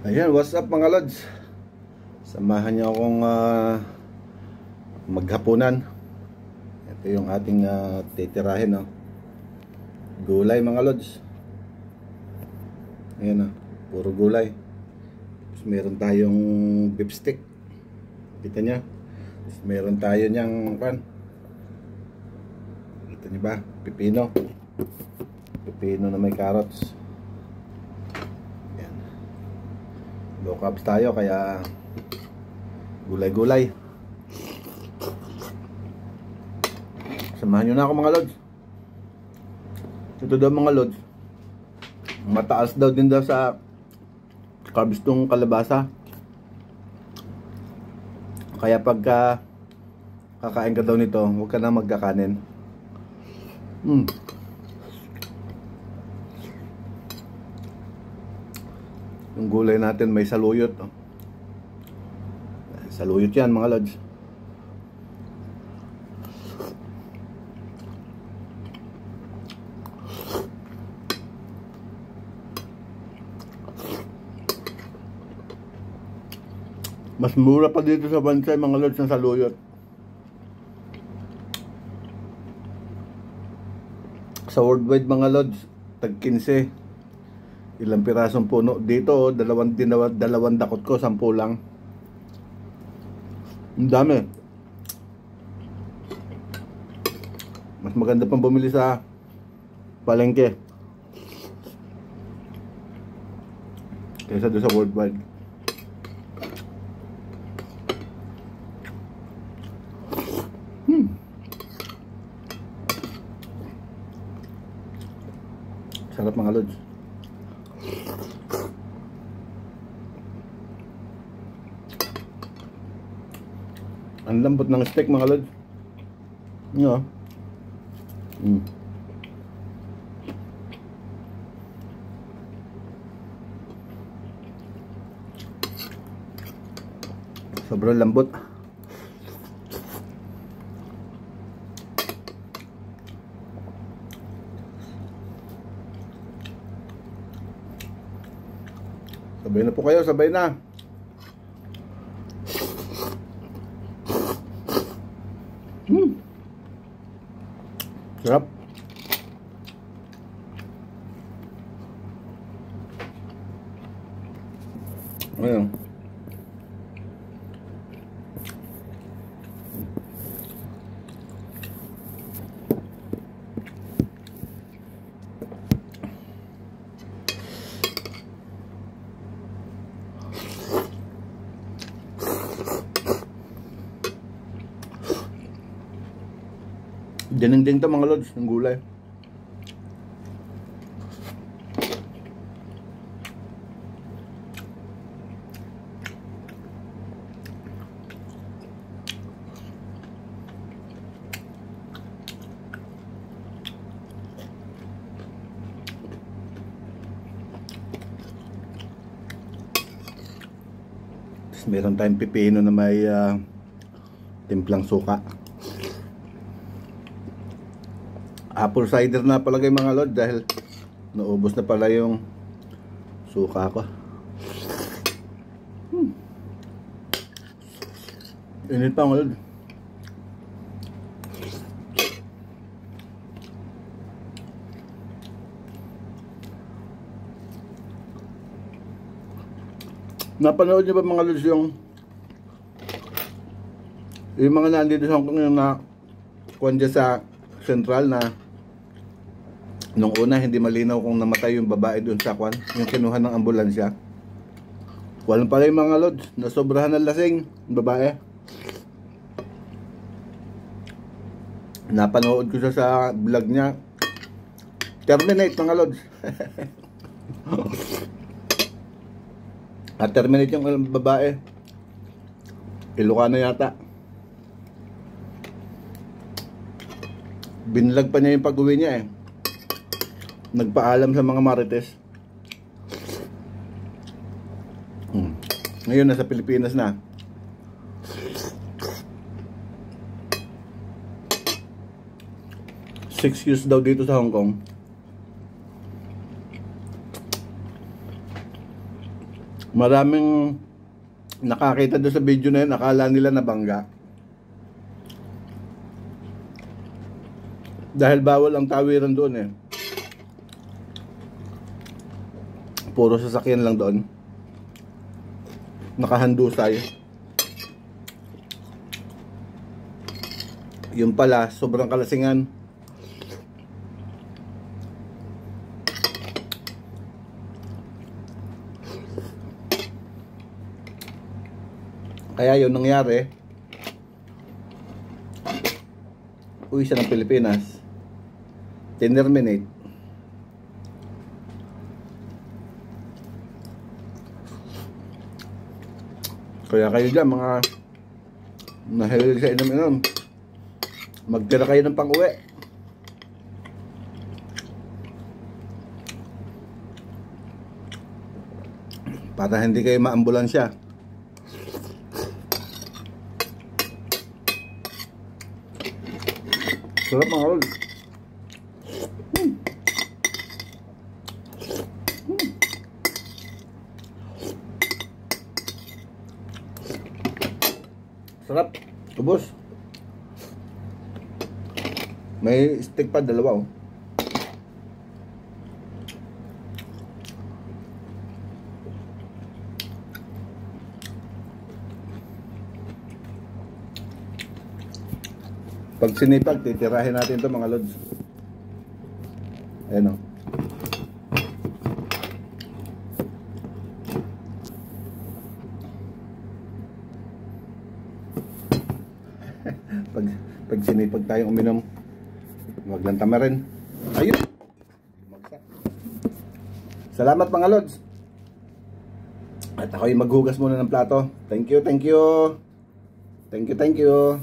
Ayan, what's up mga lods? Samahan niyo akong maghapunan. Ito yung ating titirahin, no? Gulay mga lods. Ayan, no? Puro gulay. Tapos meron tayong beef stick. Kita niya. Tapos meron tayo niyang kita niyo ba? Pipino. Pipino na may carrots. Low carbs tayo kaya gulay-gulay. Samahan nyo na ako mga lods. Ito daw mga lods, mataas daw din daw sa carbs tong kalabasa. Kaya pagka kakain ka daw nito, huwag ka na magkakanin. Yung gulay natin may saluyot, no? Saluyot yan mga lods. Mas mura pa dito sa Bansay mga lods ng saluyot. Sa worldwide mga lods, tag 15. Ilang pirasong puno dito, dalawang dakot ko, 10 lang. Ang dami. Mas maganda pang bumili sa palengke kaysa doon sa worldwide. Sarap mga lods. Ang lambot ng steak mga lods. Yo. Sobrang lambot. Sabay na po kayo, sabay na. Sarap. Ayan. Dinding to mga lods, ng gulay. Tapos meron tayong pipino na may timplang suka. Apple cider na palagay mga lord dahil naubos na pala yung suka ko. Init pa mga lord. Napanood niyo ba mga lord yung mga nandito sa Hong Kong yung na kuwan dyan sa Central na nung una hindi malinaw kung namatay yung babae doon sa kwan, yung kinuha ng ambulansya. Walang pala yung mga lods, nasobrahan ng lasing yung babae. Napanood ko siya sa vlog niya. Terminate mga lods. At terminate yung babae. Ilocano yata. Binlag pa niya yung pag-uwi niya eh. Nagpaalam sa mga marites. Ngayon nasa Pilipinas na. Six years daw dito sa Hong Kong. Maraming nakakita doon sa video na yun, akala nila nabangga. Dahil bawal ang tawiran doon eh. Puro sasakyan lang doon. Nakahandusay. Yung pala, sobrang kalasingan. Kaya yun nangyari. Uwi siya ng Pilipinas. Terminate. Kaya kayo dyan mga nahilig sa inom-inom, magtira kayo ng pang-uwi. Para hindi kayo maambulansya. Sarap mga lol. Sarap. Ubos. May stick pa, dalawa oh. Pag sinipag, titirahin natin ito mga lods. Ayan o. pag sinipag tayong uminom, wag lang tamarin. Ayun. Salamat mga lods. At ako'y maghugas muna ng plato. Thank you, thank you. Thank you, thank you.